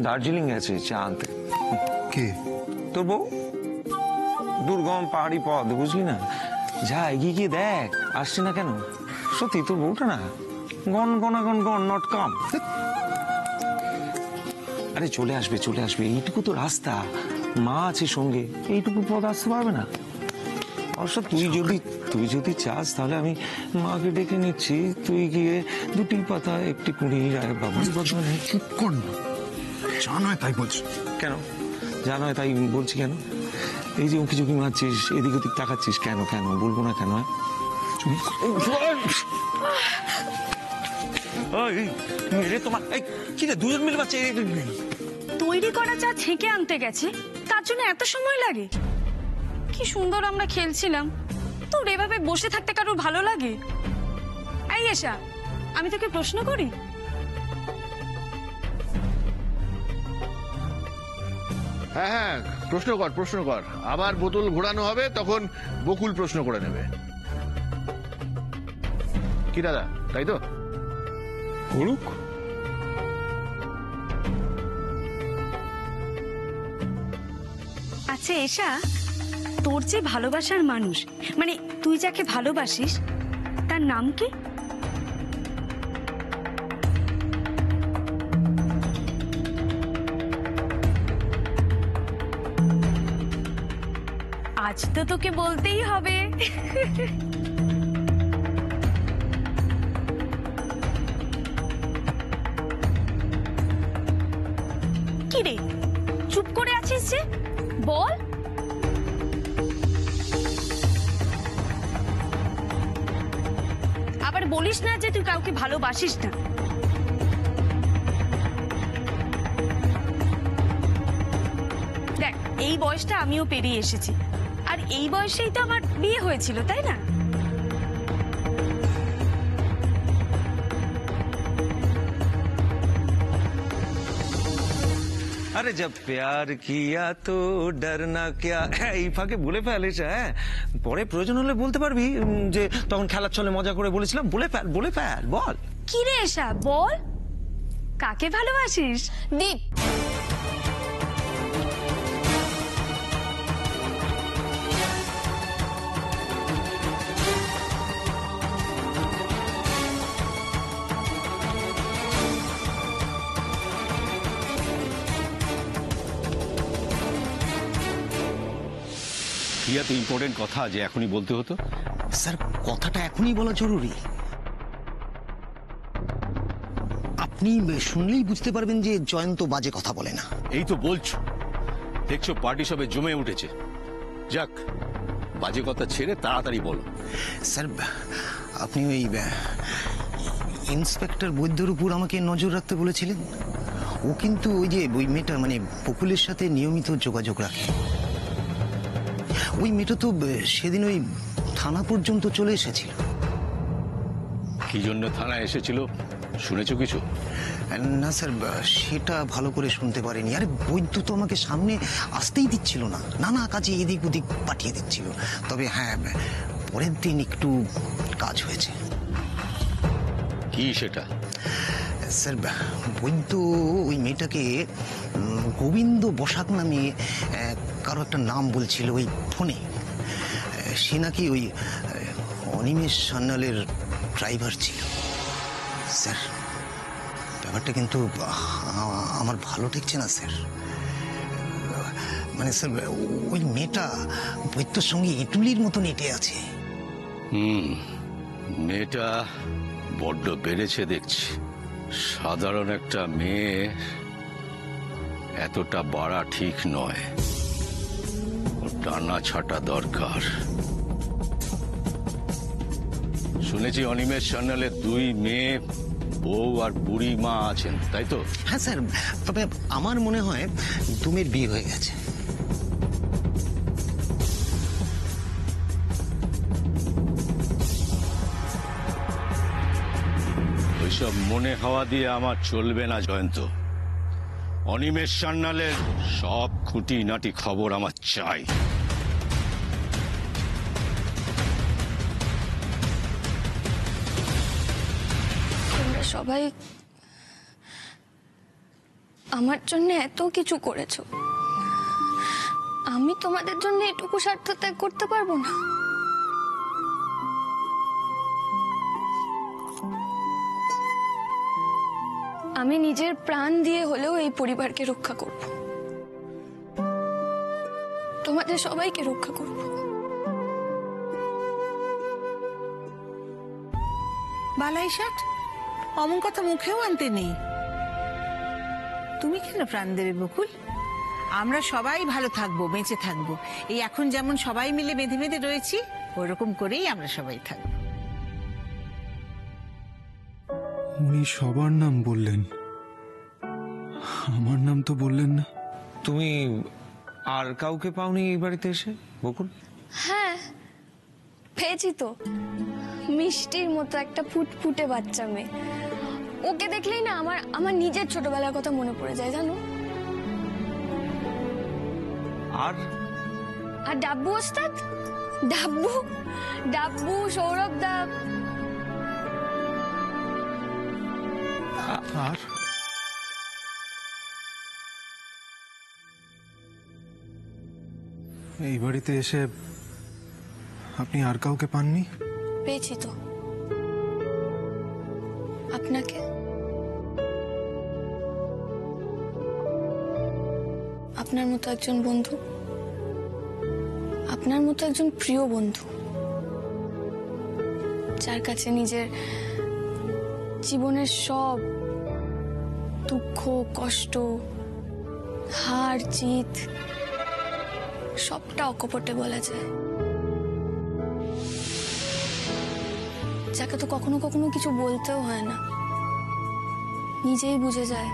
দার্জিলিং গেছে চা আনতে। কে? তোর বউ। দুর্গম পাহাড়ি পথ, বুঝলি না? যা এগিয়ে গিয়ে দেখ আসছে না কেন। সত্যি তোর বউটা না গন গনাগন গন নট কাম। আরে চলে আসবে চলে আসবে, এইটুকু তো রাস্তা, মা আছে সঙ্গে, এইটুকু পথ আসতে পারবে না? অবশ্য তুই যদি চাস তাহলে আমি মাকে ডেকে নিচ্ছি, তুই গিয়ে দুটি পাতা একটি কুড়ি রায় বাবু। চুপ কর না, যা নয় তাই বলছি। কেন যা নয় তাই বলছি কেন? এই যে উঁকি ঝুঁকি মারছিস, এদিক ওদিক তাকাচ্ছিস কেন? কেন বলবো না কেন? তোমার কি রে, দুজন মিলে বাচ্চা তৈরি করা চা ছেঁকে আনতে গেছে, তার জন্য এত সময় লাগে? কি সুন্দর আমরা খেলছিলাম, তোর এভাবে বসে থাকতে কারোর ভালো লাগে? এই এসা, আমি তোকে প্রশ্ন করি। হ্যাঁ হ্যাঁ, প্রশ্ন কর। আবার বোতল ঘোরানো হবে, তখন বকুল প্রশ্ন করে নেবে। কি দাদা, তাই তো? করুক। আচ্ছা এসা, তোর যে ভালোবাসার মানুষ, মানে তুই যাকে ভালোবাসিস, তার নাম কি? আজ তো তোকে বলতেই হবে। কি রে, চুপ করে আছিস যে, বল। আবার বলিস না যে তুই কাউকে ভালোবাসিস না। দেখ, এই বয়সটা আমিও পেরিয়ে এসেছি, আর এই বয়সেই তো আমার বিয়ে হয়েছিল, তাই না? আরে জব প্যার কিয়া তো ডরনা কিয়া, এই ফাঁকে বলে ফেলিস। হ্যাঁ, পরে প্রয়োজন হলে বলতে পারবি যে তখন খেলার ছলে মজা করে বলেছিলাম। বলে ফেল, বল। কি রে এসা, বল, কাকে ভালোবাসিস? দীপ। তো ইম্পর্টেন্ট কথা যে এখনই বলতে হতো। স্যার, কথাটা এখনই বলা জরুরি। আপনি শুনলেই বুঝতে পারবেন যে জয়ন্ত বাজে কথা বলে না। এই তো বলছো, দেখছো পার্টি সবে জমে উঠেছে। যাক, বাজে কথা ছেড়ে তাড়াতাড়ি বলো। স্যার, আপনি ওই ইন্সপেক্টর বৈদ্যর উপর আমাকে নজর রাখতে বলেছিলেন। ও কিন্তু ওই মেয়েটা, মানে বকুলের সাথে নিয়মিত যোগাযোগ রাখে। ওই মেয়েটা তো সেদিন ওই থানা পর্যন্ত চলে এসেছিল। কি জন্য থানায় এসেছিল শুনেছো কিছু? না স্যার, সেটা ভালো করে শুনতে পারিনি। আরে বৈদ্য তো আমাকে সামনে আসতেই দিচ্ছিল না, নানা কাজে এদিক ওদিক পাঠিয়ে দিচ্ছিল। তবে হ্যাঁ, পরের দিন একটু কাজ হয়েছে। কি সেটা? স্যার, বৈদ্য ওই মেয়েটাকে গোবিন্দ বসাক নামে কারো একটা নাম বলছিল ওই ফোনে। সে নাকি ওই অনিমেষ সান্যালের ড্রাইভার ছিল। স্যার, ব্যাপারটা কিন্তু আমার ভালো ঠেকছে না স্যার। মানে স্যার, ওই মেয়েটা বৈদ্যর সঙ্গে ইটুলির মতন এঁটে আছে। মেয়েটা বড্ড বেড়েছে দেখছি। সাধারণ একটা মেয়ে এতটা বাড়া ঠিক নয়, টানা ছাটা দরকার। শুনেছি অনিমেষ সান্যালের 2 মেয়ে, বউ আর বুড়ি মা আছেন, তাই তো? হ্যাঁ স্যার, তবে আমার মনে হয় 2 মেয়ের বিয়ে হয়ে গেছে। ওইসব মনে হওয়া দিয়ে আমার চলবে না জয়ন্ত। অনিমেষ সান্যালের সব খুঁটিনাটি খবর আমার চাই। সবাই আমার জন্য এত কিছু করেছো, আমি তোমাদের জন্য এটুকু স্বার্থ ত্যাগ করতে পারবো না? আমি নিজের প্রাণ দিয়ে হলেও এই পরিবারকে রক্ষা করব, তোমাদের সবাইকে রক্ষা করব। বালাই ষাট অমন কথা মুখেও আনতে নেই। তুমি কেন প্রাণ দেবে বকুল? আমরা সবাই ভালো থাকবো, বেঁচে থাকবো। এই এখন যেমন সবাই মিলে বেঁধে বেঁধে রয়েছি, ওরকম করেই আমরা সবাই থাকবো। উনি সবার নাম বললেন, আমার নাম তো বললেন না। তুমি আর কাউকে পাওনি এই বাড়িতে এসে বকুল? হ্যাঁ পেয়েছি তো, মিষ্টির মতো একটা ফুটফুটে বাচ্চা মেয়ে। ওকে দেখলেই না আমার নিজের ছোটবেলার কথা মনে পড়ে যায় জানো। আর আর ডাব্বু ওস্তাদ, ডাব্বু ডাব্বু সৌরভ দা। আর এই বাড়িতে এসে আপনি আর কাউকে পাননি? পেয়েছি তো, আপনাকে। আপনার মতো একজন বন্ধু, আপনার মতো একজন প্রিয় বন্ধু, যার কাছে নিজের জীবনের সব দুঃখ কষ্ট হার জিত সবটা অকপটে বলা যায়, যাকে তো কখনো কখনো কিছু বলতেও হয় না, নিজেই বুঝে যায়,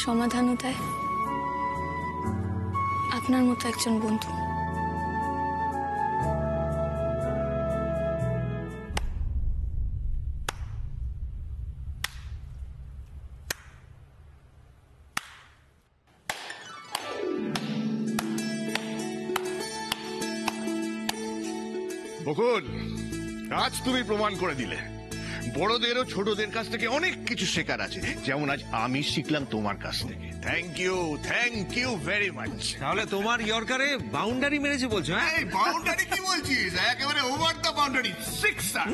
সমাধানও দেয়। আপনার মতো একজন বন্ধু। বকুল, আজ তুমি প্রমাণ করে দিলে বড়দেরও ছোটদের কাছ থেকে অনেক কিছু শেখার আছে, যেমন আজ আমি শিখলাম তোমার কাছ থেকে। Thank you very much. তাহলে তোমার ইয়র্কারে বাউন্ডারি মেরেছে বলছো? হ্যাঁ, এই বাউন্ডারি কি বলছিস? একেবারে ওভার দ্য বাউন্ডারি, সিক্সার।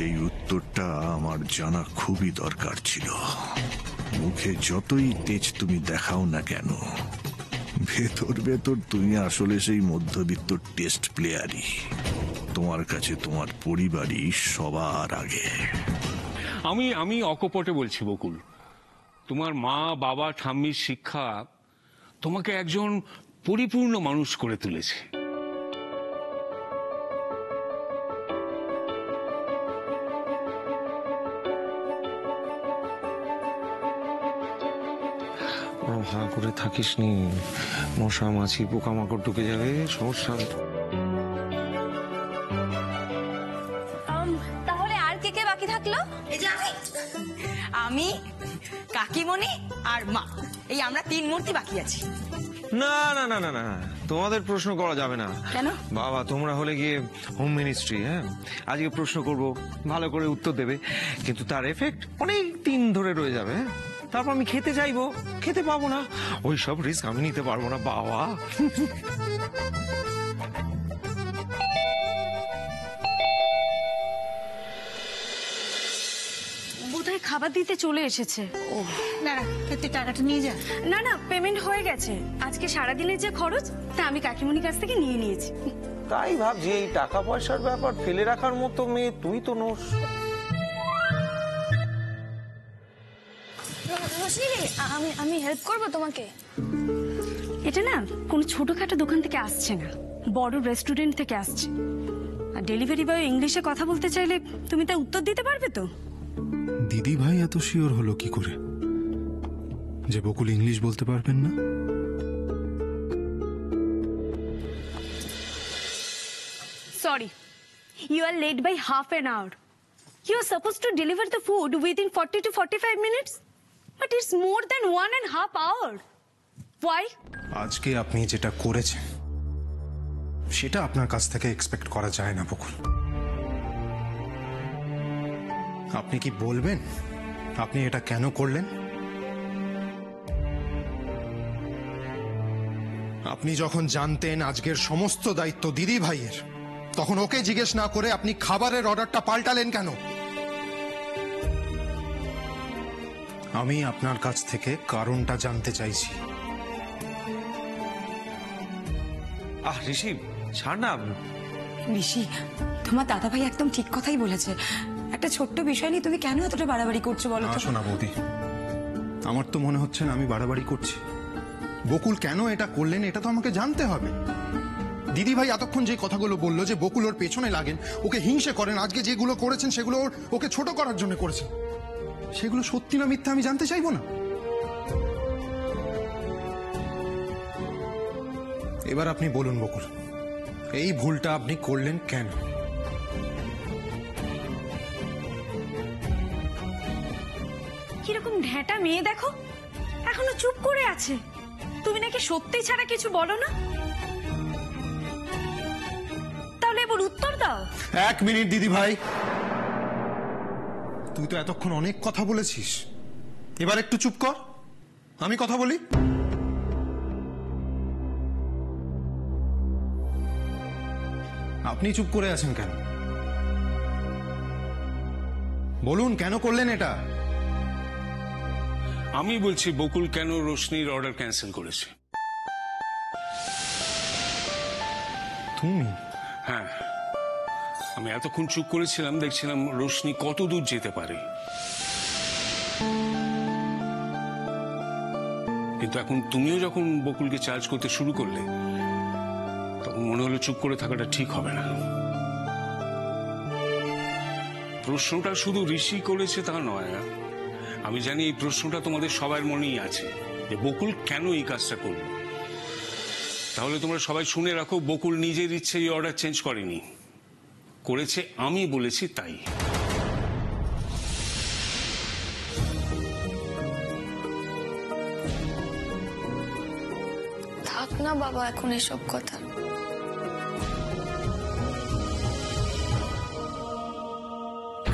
এই উত্তরটা আমার জানা খুবই দরকার ছিল। মুখে যতই তেজ তুমি দেখাও না কেন, ভেতর ভেতর তুমি আসলে সেই মধ্যবিত্ত টেস্ট প্লেয়ারই। তোমার কাছে তোমার পরিবারই সবার আগে। আমি অকপটে বলছি বকুল, তোমার মা বাবা ঠাম্মির শিক্ষা তোমাকে একজন পরিপূর্ণ মানুষ করে তুলেছে। হাঁ করে থাকিস নি, মশা মাছি পোকামাকড় ঢুকে যাবে, সমস্যা। তাহলে আর কে কে বাকি থাকলো? এই যে আমি কাকিমণি আর মা, এই আমরা তিন মূর্তি বাকি আছি। না না না না না, তোমাদের প্রশ্ন করা যাবে না। কেন? বাবা, তোমরা হলে গিয়ে হোম মিনিস্ট্রি। হ্যাঁ, আজকে প্রশ্ন করব, ভালো করে উত্তর দেবে, কিন্তু তার এফেক্ট অনেক দিন ধরে রয়ে যাবে। হ্যাঁ, তারপর আমি খেতে চাইবো, খেতে পাবো না, ওই সব রিস্ক আমি নিতে পারবো না বাবা। বোধহয় খাবার দিতে চলে এসেছে। ও না না, তুই টাকাটা নিয়ে যা। না না, পেমেন্ট হয়ে গেছে। আজকে সারাদিনের যে খরচ তা আমি কাকিমণির কাছ থেকে নিয়ে নিয়েছি। তাই ভাবছি, এই টাকা পয়সার ব্যাপার ফেলে রাখার মতো মেয়ে তুই তো নোস। আমি হেল্প করবো তোমাকে। এটা না কোনো ছোটখাটো দোকান থেকে আসছে না, বড় রেস্টুরেন্ট থেকে আসছে। আর ডেলিভারি বয় ইংলিশে কথা বলতে চাইলে তুমি তা উত্তর দিতে পারবে তো? দিদি ভাই এত শিওর হলো কি করে যে বকুল ইংলিশ বলতে পারবেন না? Sorry, you are late by half an hour. You are supposed to deliver the food within 40 to 45 minutes. But it's more than 1.5 hour. Why? আজকে আপনি যেটা করেছেন সেটা আপনার কাছ থেকে এক্সপেক্ট করা যায় না বকুল। আপনি কি বলবেন আপনি এটা কেন করলেন? আপনি যখন জানতেন আজকের সমস্ত দায়িত্ব দিদি ভাইয়ের, তখন ওকে জিজ্ঞেস না করে আপনি খাবারের অর্ডারটা পাল্টালেন কেন? আমি আপনার কাছ থেকে কারণটা জানতে চাইছি। ঋষি ছাড় না। ঋষি, তোমার দাদা ভাই একদম ঠিক কথাই বলেছে। একটা ছোট্ট বিষয় নিয়ে তুমি কেন এতটা বাড়াবাড়ি করছো বলো তো? শোনা বৌদি, আমার তো মনে হচ্ছে না আমি বাড়াবাড়ি করছি। বকুল কেন এটা করলেন এটা তো আমাকে জানতে হবে। দিদি ভাই এতক্ষণ যে কথাগুলো বললো যে বকুল ওর পেছনে লাগেন, ওকে হিংসে করেন, আজকে যেগুলো করেছেন সেগুলো ওকে ছোট করার জন্য করেছেন, সেগুলো সত্যি না মিথ্যা আমি জানতে চাইবো না? এবার আপনি বলুন বকুল, এই ভুলটা আপনি করলেন কেন? কিরকম ঢ্যাঁটা মেয়ে দেখো, এখনো চুপ করে আছে। তুমি নাকি সত্যি ছাড়া কিছু বলো না? তাহলে এবার উত্তর দাও। 1 মিনিট দিদি ভাই, তুই তো এতক্ষণ অনেক কথা বলেছিস, এবার একটু চুপ কর, আমি কথা বলি। আপনি চুপ করে আছেন কেন? বলুন কেন করলেন এটা? আমি বলছি বকুল কেন রোশনির অর্ডার ক্যান্সেল করেছে। তুমি? হ্যাঁ, আমি এতক্ষণ চুপ করেছিলাম, দেখছিলাম রোশনি কত দূর যেতে পারে। কিন্তু এখন তুমিও যখন বকুলকে চার্জ করতে শুরু করলে, তখন মনে হলো চুপ করে থাকাটা ঠিক হবে না। প্রশ্নটা শুধু ঋষি করেছে তা নয়, আমি জানি এই প্রশ্নটা তোমাদের সবার মনেই আছে যে বকুল কেন এই কাজটা করলো। তাহলে তোমরা সবাই শুনে রাখো, বকুল নিজের ইচ্ছে এই অর্ডার চেঞ্জ করেনি, করেছে আমি বলেছি তাই। থাক না বাবা এখন এসব কথা।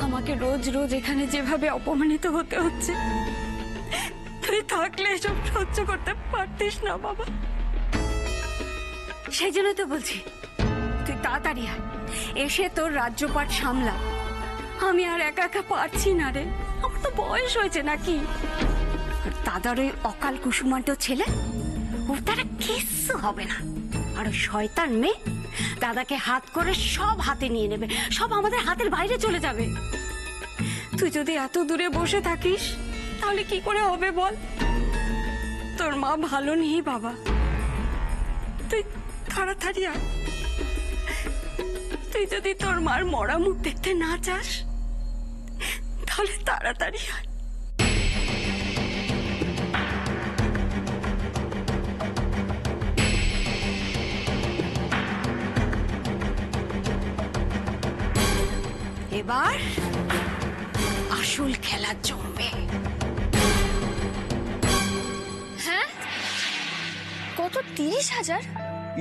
আমাকে রোজ রোজ এখানে যেভাবে অপমানিত হতে হচ্ছে, তুই থাকলে এসব সহ্য করতে পারতিস না বাবা। সেই জন্য তো বলছি, তুই তাড়াতাড়ি আয়, এসে তোর রাজ্যপাট সামলা। আমি আর একা একা পারছি না রে, আমার তো বয়স হয়েছে নাকি। আর দাদার ওই অকাল কুসুমান্ত ছেলে, ওর দ্বারা কিচ্ছু হবে না। আর ওই শয়তান মেয়ে দাদাকে হাত করে সব হাতে নিয়ে নেবে, সব আমাদের হাতের বাইরে চলে যাবে। তুই যদি এত দূরে বসে থাকিস তাহলে কি করে হবে বল? তোর মা ভালো নেই বাবা, তুই তাড়াতাড়ি আয়। তুই যদি তোর মার মরা মুখ দেখতে না চাস তাহলে তাড়াতাড়ি আয়। এবার আসল খেলা জমবে। হ্যাঁ, কত 30,000?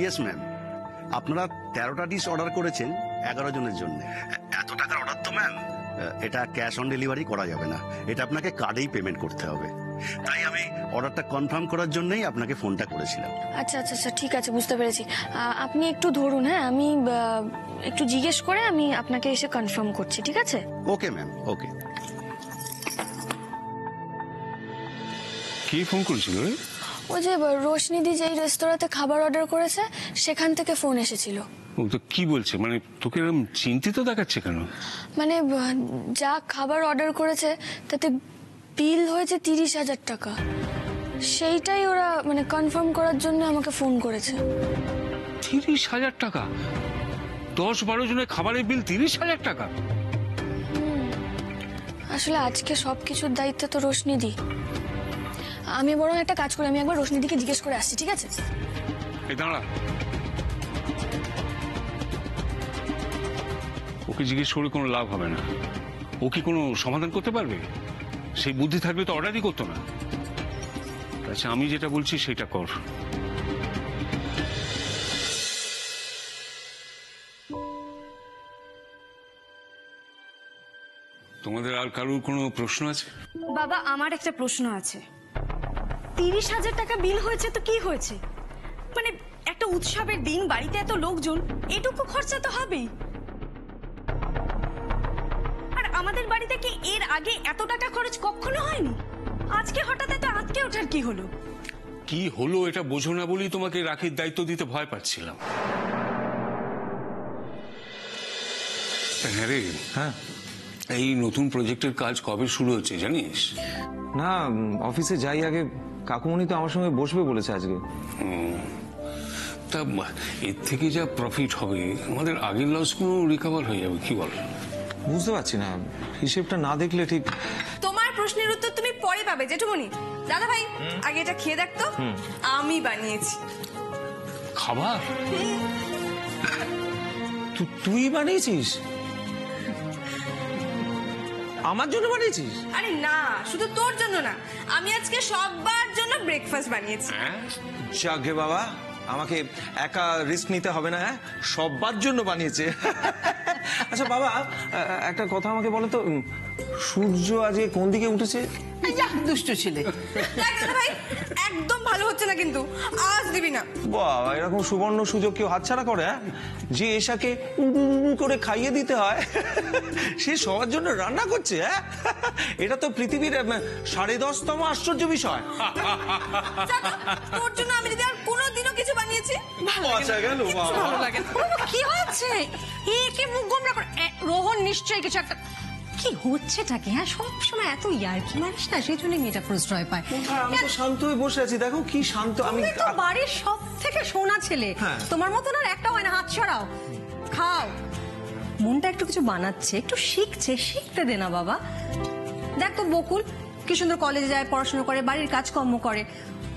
ইয়েস ম্যাম, আপনারা 13টা ডিশ অর্ডার করেছেন 11 জনের জন্য। এত টাকার অর্ডার তো ম্যাম এটা ক্যাশ অন ডেলিভারি করা যাবে না, এটা আপনাকে কার্ডেই পেমেন্ট করতে হবে। তাই আমি অর্ডারটা কনফার্ম করার জন্যই আপনাকে ফোনটা করেছিলাম। আচ্ছা আচ্ছা আচ্ছা, ঠিক আছে, বুঝতে পেরেছি। আপনি একটু ধরুন, হ্যাঁ আমি একটু জিজ্ঞেস করে আমি আপনাকে এসে কনফার্ম করছি, ঠিক আছে? ওকে ম্যাম, ওকে। কি ফোন করেছিল রে? ওই যে রোশনিদি যেই রেস্তোরাঁতে খাবার অর্ডার করেছে সেখান থেকে ফোন এসেছিল। ও তো কি বলছে, মানে তোকে এরকম চিন্তিত দেখাচ্ছে কেন? মানে যা খাবার অর্ডার করেছে তাতে বিল হয়েছে 30,000 টাকা, সেইটাই ওরা মানে কনফার্ম করার জন্য আমাকে ফোন করেছে। 30,000 টাকা? 10-12 জনের খাবারের বিল 30,000 টাকা? আসলে আজকে সবকিছুর দায়িত্ব তো রোশনিদি। আমি বরং একটা কাজ করি, আমি একবার রোশনিদিকে জিজ্ঞেস করে আসছি, ঠিক আছে? এই দাঁড়া, ওকে জিজ্ঞেস করে কোনো লাভ হবে না। ও কি কোনো সমাধান করতে পারবে? সেই বুদ্ধি থাকলে তো অর্ডারই করতো না। আচ্ছা, আমি যেটা বলছি সেটা কর। তোমাদের আর কারোর কোনো প্রশ্ন আছে? বাবা, আমার একটা প্রশ্ন আছে। 30,000 টাকা বিল হয়েছে তো কি হয়েছে? মানে একটা উৎসবের দিন, বাড়িতে এত লোকজন, এটুকু খরচা তো হবেই। আর আমাদের বাড়িতে কি এর আগে এত টাকা খরচ কখনো হয়নি? আজকে হঠাৎ এত আটকে ওঠার কি হলো? কি হলো এটা বোঝো না বলেই তোমাকে রাখির দায়িত্ব দিতে ভয় পাচ্ছিলাম। হ্যাঁ রে, হ্যাঁ, এই নতুন প্রজেক্টের কাজ কবে শুরু হচ্ছে জানিস? না, অফিসে যাই আগে। কাকুমণি তো আমার সঙ্গে বসবে বলেছে আজকে। তা এর থেকে যা প্রফিট হবে আমাদের আগের লসগুলো রিকভার হয়ে যাবে, কি বল? বুঝতে পারছি না, হিসেবটা না দেখলে ঠিক। তোমার প্রশ্নের উত্তর তুমি পরে পাবে জেঠুমনি। দাদা ভাই, আগে এটা খেয়ে দেখতো, আমি বানিয়েছি। খাবার তুই বানিয়েছিস? আমার জন্য বানিয়েছিস? আরে না, শুধু তোর জন্য না, আমি আজকে সবার জন্য ব্রেকফাস্ট বানিয়েছি। যাকে বাবা, আমাকে একা রিস্ক নিতে হবে না, হ্যাঁ? সবার জন্য বানিয়েছে। আচ্ছা বাবা, একটা কথা আমাকে বলো তো, সূর্য আজকে কোন দিকে উঠেছে? দুষ্টু ছেলে। দাদা ভাই, একদম ভালো হচ্ছে না কিন্তু, আজ দিবি না। বাবা, এরকম সুবর্ণ সুযোগ কেউ হাতছাড়া করে? যে এসাকে করে খাইয়ে দিতে হয়, সে সবার জন্য রান্না করছে। হ্যাঁ, এটা তো পৃথিবীর 10.5তম আশ্চর্য বিষয়। তোর জন্য আমি যদি আর কোনোদিনও কিছু বানিয়েছি, ভালো লাগে না। কি হচ্ছে? একে মুখ গোমরা করে রোহন নিশ্চয়ই কিছু একটা। কি হচ্ছেটা কি? হ্যাঁ, সবসময় এত ইয়ার্কি মারিস না, সেই জন্য মেয়েটা প্রশ্রয় পায়। আমি তো শান্ত হয়ে বসে আছি, দেখো কি শান্ত আমি। তুমি তো বাড়ির সব থেকে সোনা ছেলে, তোমার মতন আর একটা হয় না। হাত ছড়াও, খাও। মনটা একটু কিছু বানাচ্ছে, একটু শিখছে, শিখতে দে না বাবা। দেখ তো বকুল কি সুন্দর কলেজে যায়, পড়াশোনা করে, বাড়ির কাজকর্ম করে।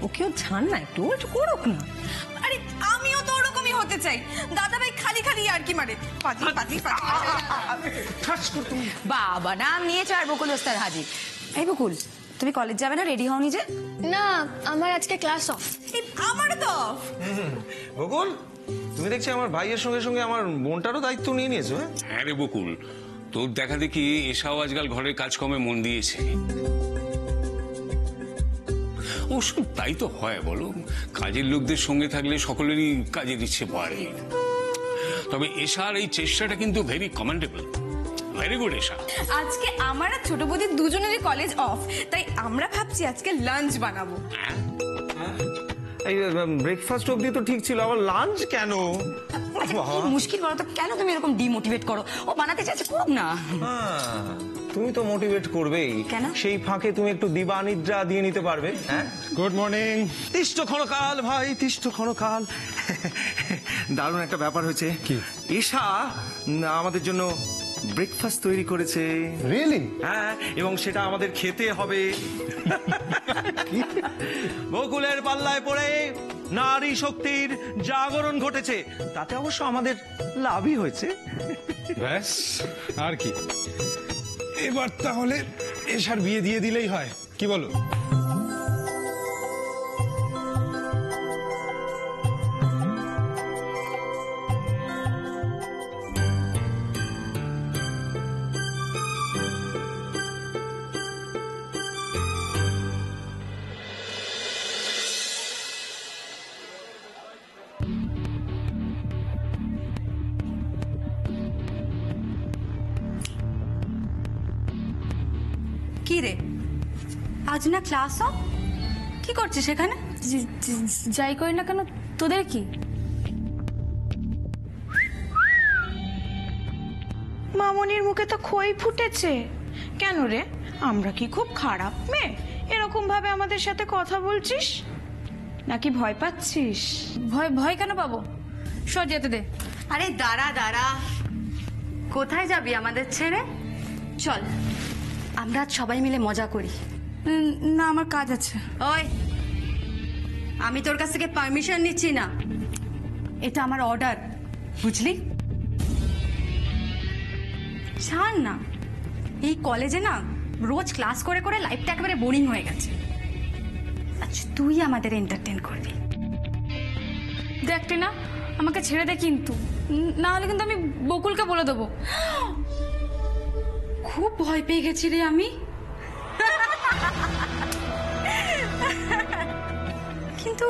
ওকেও ছাড় না, একটু একটু করুক না। আরে আমিও তো ওরকমই হতে চাই। দাদা ভাই খালি খালি ইয়ার্কি মারে। বাবা, নাম নিয়েছো আর বকুল ওস্তাদ হাজির। এই বকুল, তুমি কলেজ যাবে না? রেডি হওনি যে? না, আমার আজকে ক্লাস অফ। আমারও তো অফ। বকুল, তুমি দেখছি আমার ভাইয়ের সঙ্গে সঙ্গে আমার বোনটারও দায়িত্ব নিয়ে নিয়েছো। হ্যাঁ রে বকুল, তোর দেখা দেখি এসাও আজকাল ঘরের কাজকর্মে মন দিয়েছে। অবশ্য তাই তো হয় বলো, কাজের লোকদের সঙ্গে থাকলে সকলেরই কাজের ইচ্ছে বাড়ে। তবে এসার এই চেষ্টাটা কিন্তু ভেরি কমেন্ডেবল, ভেরি গুড এসা। আজকে আমার আর ছোট বৌদির দুজনেরই কলেজ অফ, তাই আমরা ভাবছি আজকে লাঞ্চ বানাবো। এই ব্রেকফাস্ট অবধি তো ঠিক ছিল, আবার লাঞ্চ কেন? কি মুশকিল বলো তো, কেন তুমি এরকম ডিমোটিভেট করো? ও বানাতে চাইছে, করুক না। তুমি তো মোটিভেট করবেই, কেন? সেই ফাঁকে তুমি একটু দিবানিদ্রা দিয়ে নিতে পারবে। হ্যাঁ, গুড মর্নিং। তিষ্ঠ ক্ষণকাল ভাই, তিষ্ঠ ক্ষণকাল। দারুণ একটা ব্যাপার হয়েছে। কি? ঈশা আমাদের জন্য ব্রেকফাস্ট তৈরি করেছে। রিয়েলি? হ্যাঁ, এবং সেটা আমাদের খেতে হবে। বকুলের পাল্লায় পড়ে নারী শক্তির জাগরণ ঘটেছে, তাতে অবশ্য আমাদের লাভই হয়েছে। ব্যাস, আর কি? এবার তাহলে এসার বিয়ে দিয়ে দিলেই হয়, কি বলো? কি রে, আজ না ক্লাস অফ? কি করছিস সেখানে? যাই করি না কেন, তোদের কি? মামনির মুখে তো খই ফুটেছে। কেন রে, আমরা কি খুব খারাপ মেয়ে এরকম ভাবে আমাদের সাথে কথা বলছিস? নাকি ভয় পাচ্ছিস? ভয় কেন পাবো? সর যেতে দে। আরে দাঁড়া দাঁড়া, কোথায় যাবি আমাদের ছেড়ে? চল, আমরা সবাই মিলে মজা করি। না, আমার কাজ আছে। ওই, আমি তোর কাছ থেকে পারমিশন নিচ্ছি না, এটা আমার অর্ডার, বুঝলি? ছাড় না, এই কলেজে না রোজ ক্লাস করে করে লাইফটা একেবারে বোরিং হয়ে গেছে। আচ্ছা তুই আমাদের এন্টারটেইন করবি। দেখ টিনা, আমাকে ছেড়ে দে কিন্তু, না হলে কিন্তু আমি বকুলকে বলে দেবো। খুব ভয় পেয়ে গেছি রে আমি। কিন্তু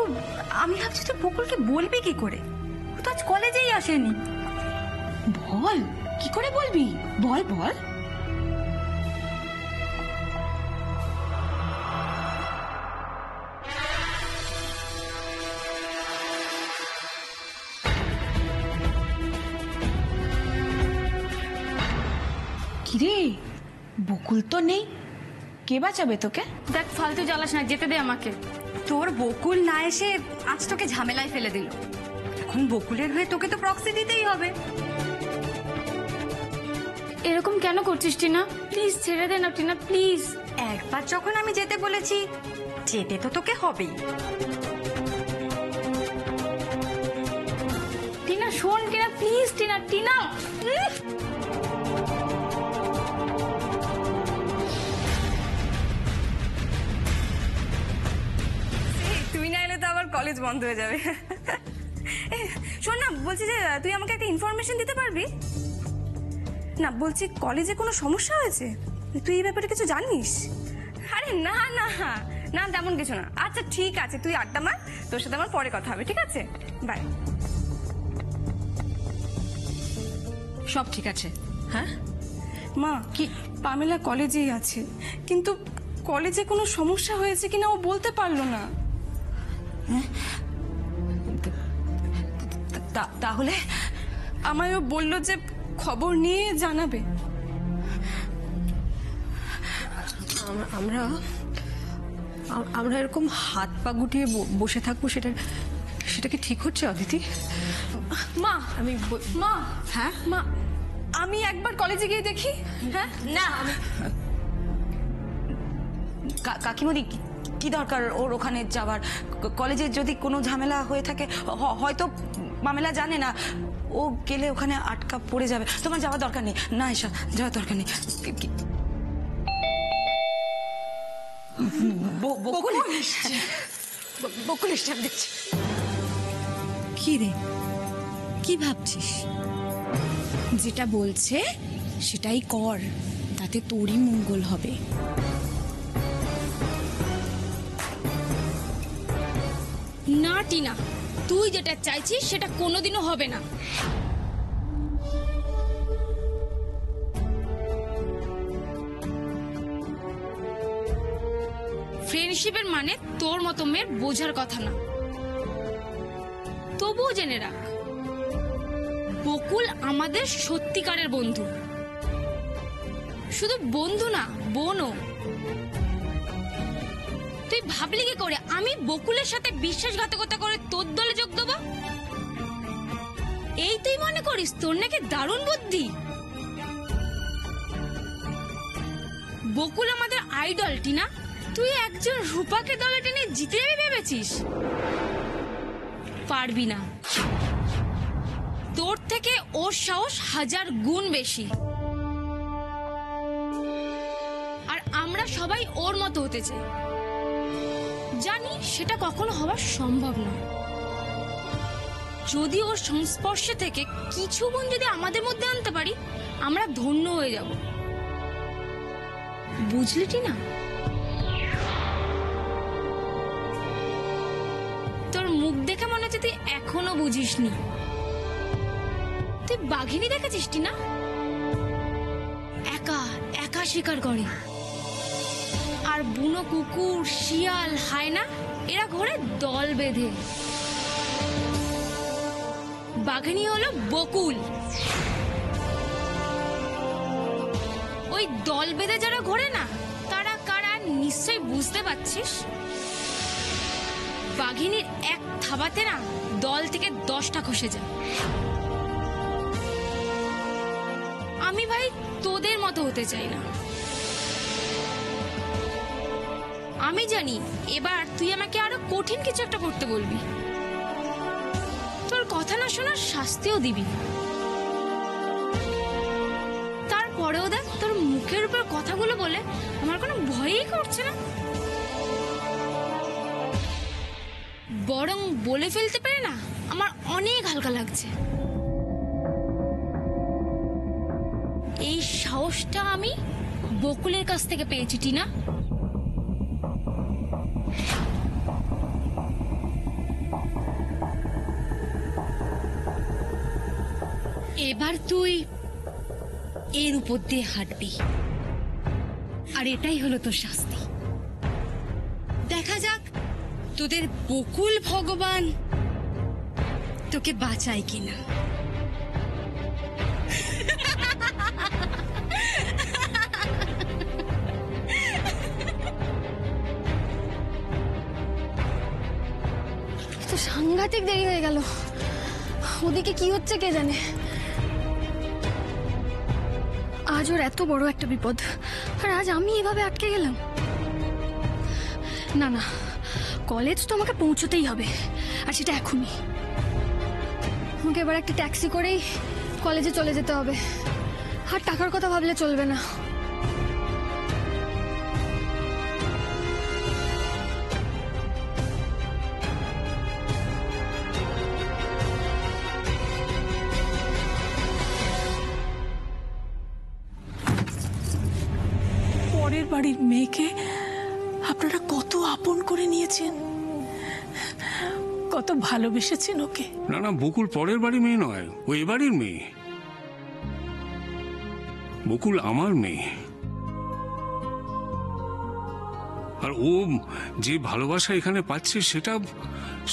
আমি ভাবছি তুই বকুলকে বলবি কি করে? ও তো আজ কলেজেই আসেনি। বল, কি করে বলবি? বল বল। কিরে, বকুল তো নেই, কে বাঁচাবে তোকে? দেখ ফালতু জ্বালাস না, যেতে দে আমাকে। তোর বকুল না এসে আজ তোকে ঝামেলায় ফেলে দিল। এখন বকুলের হয়ে তোকে তো প্রক্সি দিতেই হবে। এরকম কেন করছিস টিনা? প্লিজ ছেড়ে দে না টিনা, প্লিজ। একবার যখন আমি যেতে বলেছি, যেতে তো তোকে হবেই। টিনা শোন টিনা, প্লিজ টিনা, টিনা। তুই না এলে তো আবার কলেজ বন্ধ হয়ে যাবে। শোন না, বলছি যে তুই আমাকে একটা ইনফরমেশন দিতে পারবি? না বলছি কলেজে কোনো সমস্যা হয়েছে, তুই এই ব্যাপারে কিছু জানিস? আরে না না না, তেমন কিছু না। আচ্ছা ঠিক আছে, তুই আড্ডা মার, তোর সাথে আমার পরে কথা হবে, ঠিক আছে? বাই। সব ঠিক আছে? হ্যাঁ মা, কি পামেলা কলেজেই আছে, কিন্তু কলেজে কোনো সমস্যা হয়েছে কিনা ও বলতে পারলো না। তাহলে আমায়ও বললো যে খবর নিয়ে জানাবে। আমরা আমরা এরকম হাত পা গুটিয়ে বসে থাকবো, সেটা কি ঠিক হচ্ছে অদিতি? মা মা, হ্যাঁ মা, আমি একবার কলেজে গিয়ে দেখি। হ্যাঁ না, কাকিমণি কি দরকার ওর ওখানে যাবার? কলেজে যদি কোনো ঝামেলা হয়ে থাকে, হয়তো মামেলা জানে না, ও গেলে ওখানে আটকা পড়ে যাবে। তোমার যাওয়ার দরকার নেই। না এসা, যাওয়ার দরকার নেই। বকুল এসছে, আমি দেখছি। কি রে, কি ভাবছিস? যেটা বলছে সেটাই কর, তাতে তোরই মঙ্গল হবে। না টিনা, তুই যেটা চাইছিস সেটা কোনোদিনও হবে না। ফ্রেন্ডশিপের মানে তোর মতো মেয়ের বোঝার কথা না। তবুও জেনে রাখ, বকুল আমাদের সত্যিকারের বন্ধু। শুধু বন্ধু না, বোনও। তুই ভাবলি কি করে আমি বকুলের সাথে বিশ্বাসঘাতকতা করে তোর দলে যোগ দেবো? এই তুই মনে করিস তোর নাকি দারুণ বুদ্ধি? বকুল আমাদের আইডল টিনা, তুই একজন রূপাকে দলে টেনে জিতে যাবি ভেবেছিস? পারবি না। তোর থেকে ওর সাহস 1000 গুণ বেশি। আর আমরা সবাই ওর মতো হতে চাই, জানি সেটা কখনো হওয়া সম্ভব না। যদি ওর সংস্পর্শে থেকে কিছু গুণ যদি আমাদের মধ্যে আনতে পারি, আমরা ধন্য হয়ে যাব। বুঝলি টিনা? তোর মুখ দেখে মনে হচ্ছে তুই এখনো বুঝিসনি। তুই বাঘিনী দেখেছিস টিনা? একা একা শিকার করে, আর বুনো কুকুর, শিয়াল, হায়না এরা ঘোরে দল বেঁধে। বাঘিনী হলো বকুল। ওই দল বেঁধে যারা ঘোরে না, তারা কারা নিশ্চয়ই বুঝতে পারছিস। বাঘিনীর এক থাবাতে না দল থেকে 10টা খসে যায়। আমি ভাই তোদের মতো হতে চাই না। আমি জানি এবার তুই আমাকে আরো কঠিন কিছু একটা করতে বলবি, তোর কথা না শোনার শাস্তিও দিবি। তারপরেও দেখ তোর মুখের উপর কথাগুলো বলে ইচ্ছেই করছে না, বরং বলে ফেলতে পারে না আমার অনেক হালকা লাগছে। এই সাহসটা আমি বকুলের কাছ থেকে পেয়েছি টিনা। এবার তুই এর উপর দিয়ে হাঁটবি, আর এটাই হলো তোর শাস্তি। দেখা যাক তোদের বকুল ভগবান তোকে বাঁচায় কিনা। তো সাংঘাতিক দেরি হয়ে গেল, ওদিকে কি হচ্ছে কে জানে। আজ ওর এত বড় একটা বিপদ, আর আজ আমি এভাবে আটকে গেলাম। না না, কলেজ তো আমাকে পৌঁছতেই হবে, আর সেটা এখনই। আমাকে এবার একটা ট্যাক্সি করেই কলেজে চলে যেতে হবে, আর টাকার কথা ভাবলে চলবে না। পরের বাড়ির মেয়েকে আপনারা কত আপন করে নিয়েছেন, কত ভালোবেসেছেন ওকে। না না, বকুল পরের বাড়ির মেয়ে নয়, ও এ বাড়ির মেয়ে। বকুল আমার মেয়ে, আর ও যে ভালোবাসা এখানে পাচ্ছে সেটা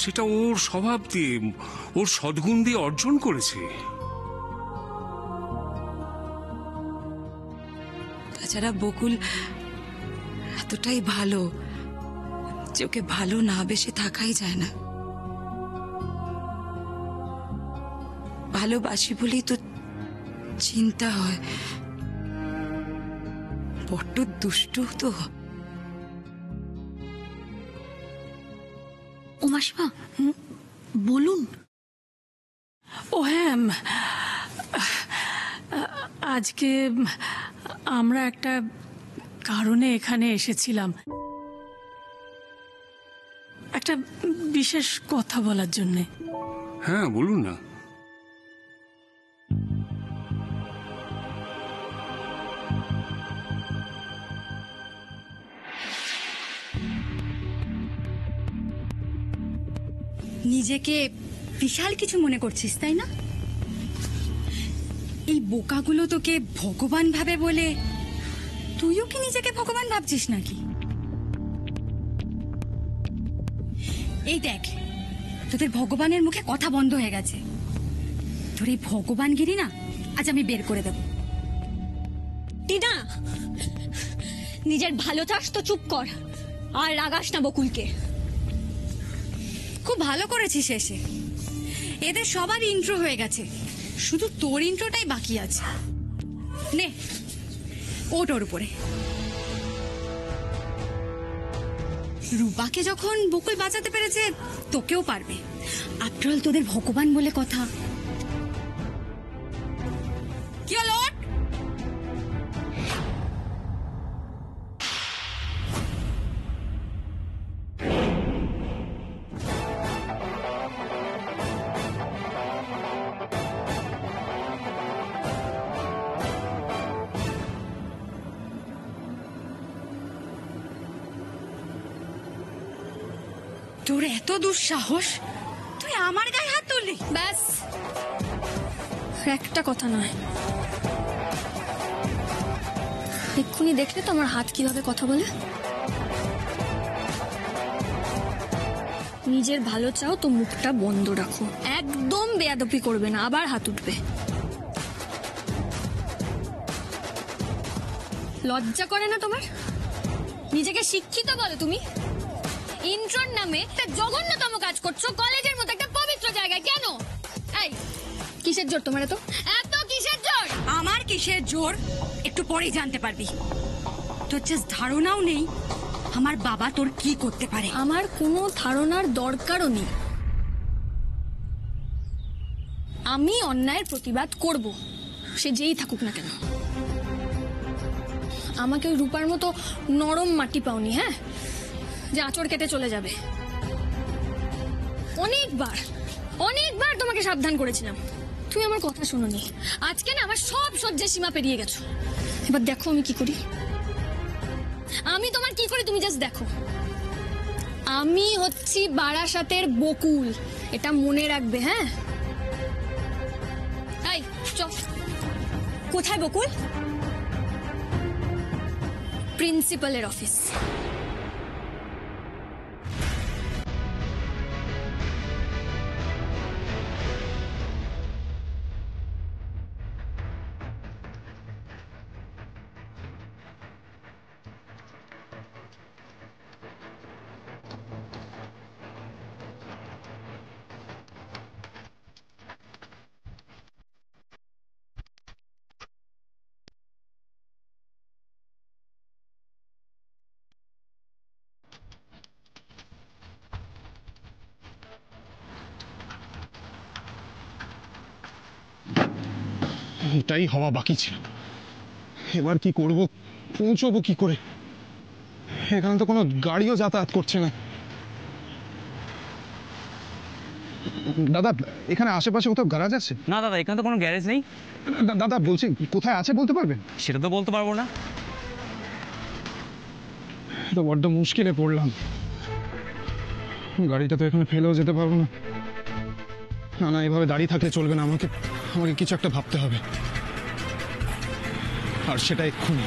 সেটা ওর স্বভাব দিয়ে, ওর সদ্গুণ দিয়ে অর্জন করেছে। তাছাড়া বকুল এতটাই ভালো যে ওকে ভালো না বেসে থাকাই যায় না। ভালোবাসি বলেই তো চিন্তা হয়, বড্ড দুষ্টু তো। ও মাসিমা, বলুন। ও হ্যাঁ, আজকে আমরা একটা কারণে এখানে এসেছিলাম, একটা বিশেষ কথা বলার জন্যে। হ্যাঁ বলুন না। নিজেকে বিশাল কিছু মনে করছিস তাই না? এই বোকাগুলো তোকে ভগবান ভাবে বলে তুইও কি নিজেকে ভগবান ভাবছিস নাকি? এই দেখ, তোদের ভগবানের মুখে কথা বন্ধ হয়ে গেছে। তোর এই ভগবানগিরি না আজ আমি বের করে দেব। টিনা, নিজের ভালো চাস তো চুপ কর, আর রাগাস না বকুলকে। খুব ভালো করেছিস এসে, এদের সবার ইন্ট্রো হয়ে গেছে, শুধু তোর ইন্ট্রোটাই বাকি আছে। নে ওঠ ওর উপরে। রূপাকে যখন বকুল বাঁচাতে পেরেছে, তোকেও পারবে। আফটার অল তোদের ভগবান বলে কথা। কি হলো? তোর এত দুঃসাহস, তুই আমার গায়ে হাত তুললি? ব্যাস, একটা কথা নয়। এক্ষুনি দেখলে তো আমার হাত কিভাবে কথা বলে। নিজের ভালো চাও তো মুখটা বন্ধ রাখো, একদম বেয়াদপি করবে না, আবার হাত উঠবে। লজ্জা করে না তোমার? নিজেকে শিক্ষিত বলো তুমি? ইন্ট্রোর নামে একটা জঘন্যতম কাজ করছো কলেজের মতো একটা পবিত্র জায়গায়। কেন? এই কিসের জোর তোমার? এত কিসের জোর? আমার কিসের জোর একটু পরেই জানতে পারবি। তোর জাস্ট ধারণাও নেই আমার বাবা তোর কি করতে পারে। আমার কোনো ধারণার দরকারও নেই। আমি অন্যায়ের প্রতিবাদ করব, সে যেই থাকুক না কেন। আমাকে ওই রূপার মতো নরম মাটি পাওনি, হ্যাঁ, যে আঁচড় কেটে চলে যাবে। অনেকবার তোমাকে সাবধান করেছিলাম, তুমি আমার কথা শোনোনি। আজকে না আমার সব সহ্যের সীমা পেরিয়ে গেছো। এবার দেখো আমি কি করি, তুমি জাস্ট দেখো। আমি হচ্ছি বারাসাতের বকুল, এটা মনে রাখবে, হ্যাঁ? এই চল। কোথায় বকুল? প্রিন্সিপালের অফিস। এটাই হওয়া বাকি ছিল। এবার কি করব, পৌঁছবো কি করে? এখানে তো কোনো গাড়িও যাতায়াত করছে না। দাদা, এখানে আশেপাশে কোথাও গ্যারাজ আছে? না দাদা, এখানে তো কোনো গ্যারেজ নেই। দাদা বলছি, কোথায় আছে বলতে পারবেন? সেটা তো বলতে পারবো না। তো বড্ড মুশকিলে পড়লাম। গাড়িটা তো এখানে ফেলেও যেতে পারবো না। না না, এভাবে দাঁড়িয়ে থাকলে চলবে না, আমাকে কিছু একটা ভাবতে হবে, আর সেটা এক্ষুনি।